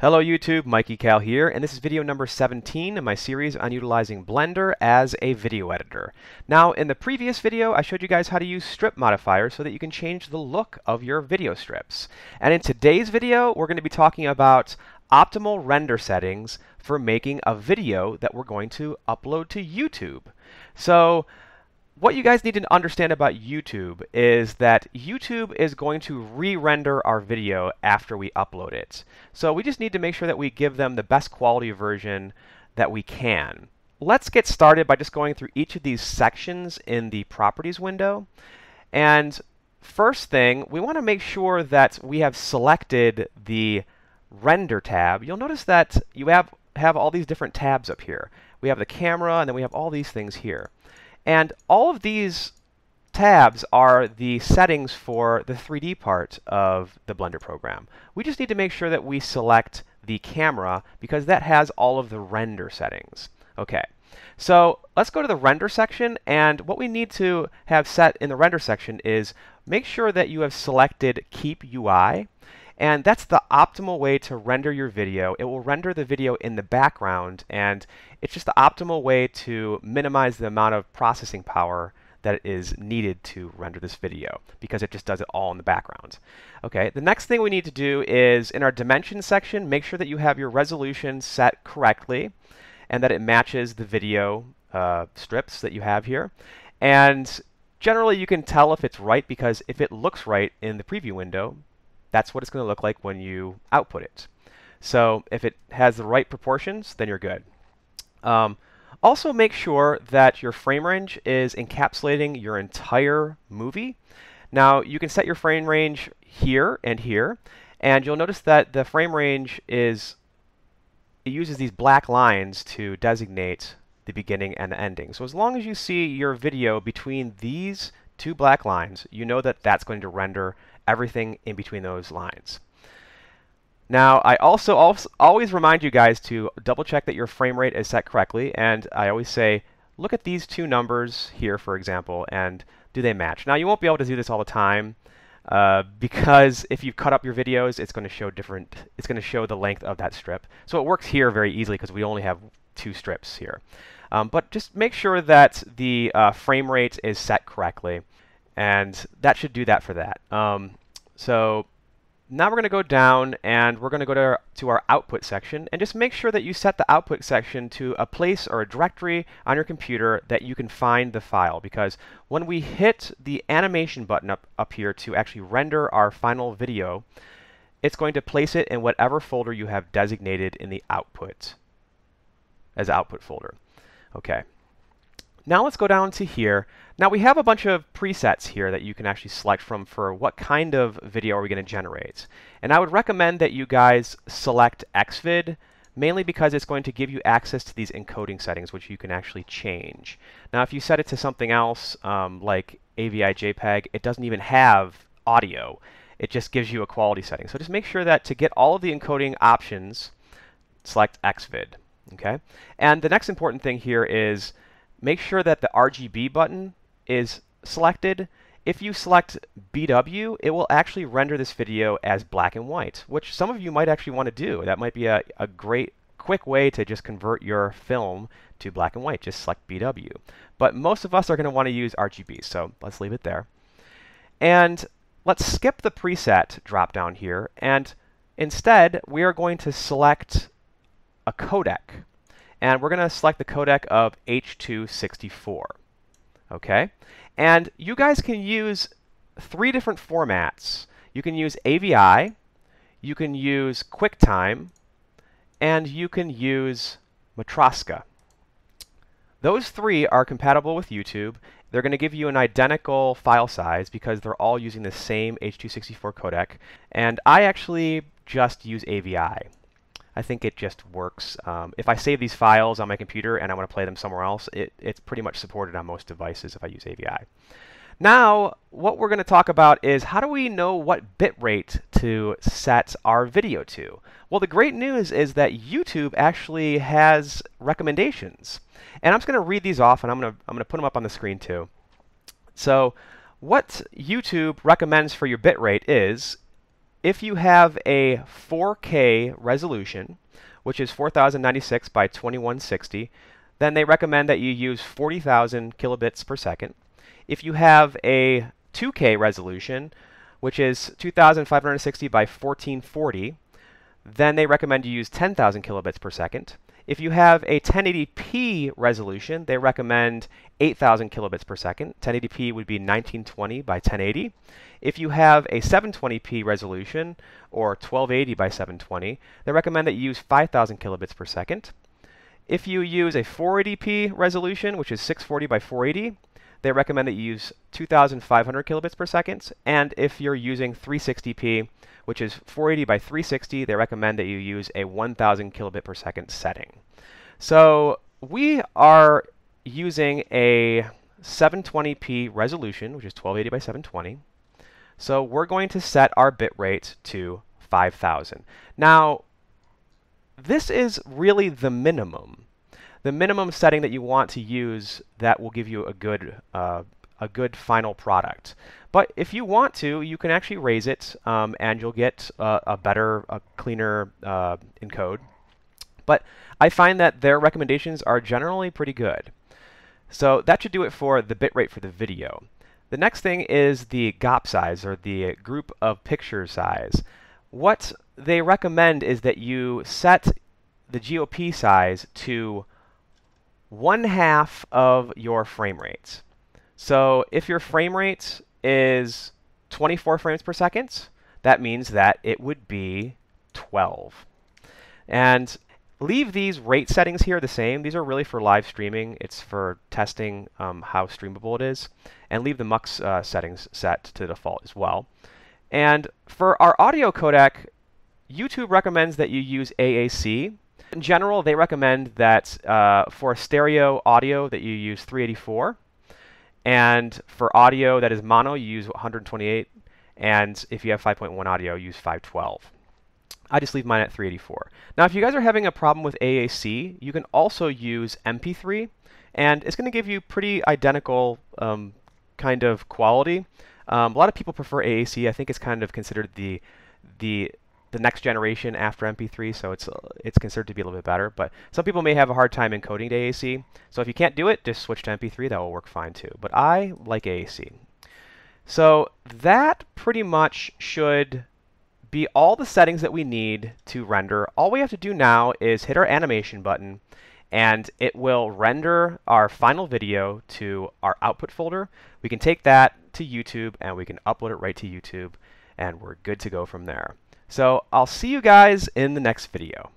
Hello YouTube, Mikey Cal here, and this is video number 17 in my series on utilizing Blender as a video editor. Now, in the previous video, I showed you guys how to use strip modifiers so that you can change the look of your video strips. And in today's video, we're going to be talking about optimal render settings for making a video that we're going to upload to YouTube. So, what you guys need to understand about YouTube is that YouTube is going to re-render our video after we upload it. So we just need to make sure that we give them the best quality version that we can. Let's get started by just going through each of these sections in the Properties window. And first thing, we want to make sure that we have selected the Render tab. You'll notice that you have all these different tabs up here. We have the camera, and then we have all these things here. And all of these tabs are the settings for the 3D part of the Blender program. We just need to make sure that we select the camera because that has all of the render settings. Okay, so let's go to the render section, and what we need to have set in the render section is make sure that you have selected Keep UI. And that's the optimal way to render your video. It will render the video in the background, and it's just the optimal way to minimize the amount of processing power that is needed to render this video, because it just does it all in the background. Okay, the next thing we need to do is in our dimensions section, make sure that you have your resolution set correctly and that it matches the video strips that you have here. And generally you can tell if it's right, because if it looks right in the preview window, that's what it's going to look like when you output it. So if it has the right proportions, then you're good. Also make sure that your frame range is encapsulating your entire movie. Now you can set your frame range here, and you'll notice that the frame range it uses these black lines to designate the beginning and the ending. So as long as you see your video between these two black lines, you know that that's going to render everything in between those lines. Now, I also always remind you guys to double check that your frame rate is set correctly, and I always say, look at these two numbers here, for example, and do they match? Now, you won't be able to do this all the time, because if you cut up your videos, it's going to show it's going to show the length of that strip. So it works here very easily because we only have two strips here. But just make sure that the frame rate is set correctly, and that should do that for that. So now we're going to go down, and we're going to go to our output section, and just make sure that you set the output section to a place or a directory on your computer that you can find the file, because when we hit the animation button up here to actually render our final video, it's going to place it in whatever folder you have designated in the output as output folder. Okay. Now let's go down to here. Now we have a bunch of presets here that you can actually select from for what kind of video are we going to generate. And I would recommend that you guys select Xvid, mainly because it's going to give you access to these encoding settings, which you can actually change. Now if you set it to something else, like AVI JPEG, it doesn't even have audio. It just gives you a quality setting. So just make sure that to get all of the encoding options, select Xvid. Okay? And the next important thing here is make sure that the RGB button is selected. If you select BW, it will actually render this video as black and white, which some of you might actually want to do. That might be a great, quick way to just convert your film to black and white. Just select BW. But most of us are going to want to use RGB, so let's leave it there. And let's skip the preset drop down here, and instead we are going to select a codec. And we're going to select the codec of H.264. Okay? And you guys can use three different formats. You can use AVI, you can use Quicktime, and you can use Matroska. Those three are compatible with YouTube. They're going to give you an identical file size because they're all using the same H.264 codec. And I actually just use AVI. I think it just works. If I save these files on my computer and I want to play them somewhere else, it's pretty much supported on most devices if I use AVI. Now, what we're going to talk about is how do we know what bitrate to set our video to? Well, the great news is that YouTube actually has recommendations. And I'm just going to read these off, and I'm going to put them up on the screen too. So what YouTube recommends for your bitrate is if you have a 4K resolution, which is 4096 by 2160, then they recommend that you use 40,000 kilobits per second. If you have a 2K resolution, which is 2560 by 1440, then they recommend you use 10,000 kilobits per second. If you have a 1080p resolution, they recommend 8,000 kilobits per second. 1080p would be 1920 by 1080. If you have a 720p resolution, or 1280 by 720, they recommend that you use 5,000 kilobits per second. If you use a 480p resolution, which is 640 by 480, they recommend that you use 2,500 kilobits per second. And if you're using 360p, which is 480 by 360, they recommend that you use a 1,000 kilobit per second setting. So we are using a 720p resolution, which is 1280 by 720. So we're going to set our bitrate to 5,000. Now, this is really the minimum setting that you want to use that will give you a good final product. But if you want to, you can actually raise it, and you'll get a better, cleaner encode. But I find that their recommendations are generally pretty good. So that should do it for the bitrate for the video. The next thing is the GOP size, or the group of picture size. What they recommend is that you set the GOP size to 1/2 of your frame rate. So if your frame rate is 24 frames per second, that means that it would be 12. And leave these rate settings here the same. These are really for live streaming. It's for testing how streamable it is. And leave the mux settings set to default as well. And for our audio codec, YouTube recommends that you use AAC. In general, they recommend that for stereo audio that you use 384. And for audio that is mono, you use 128. And if you have 5.1 audio, use 512. I just leave mine at 384. Now, if you guys are having a problem with AAC, you can also use MP3. And it's going to give you pretty identical kind of quality. A lot of people prefer AAC. I think it's kind of considered the next generation after MP3, so it's considered to be a little bit better. But some people may have a hard time encoding to AAC. So if you can't do it, just switch to MP3. That will work fine too. But I like AAC. So that pretty much should be all the settings that we need to render. All we have to do now is hit our animation button, and it will render our final video to our output folder. We can take that to YouTube, and we can upload it right to YouTube, and we're good to go from there. So I'll see you guys in the next video.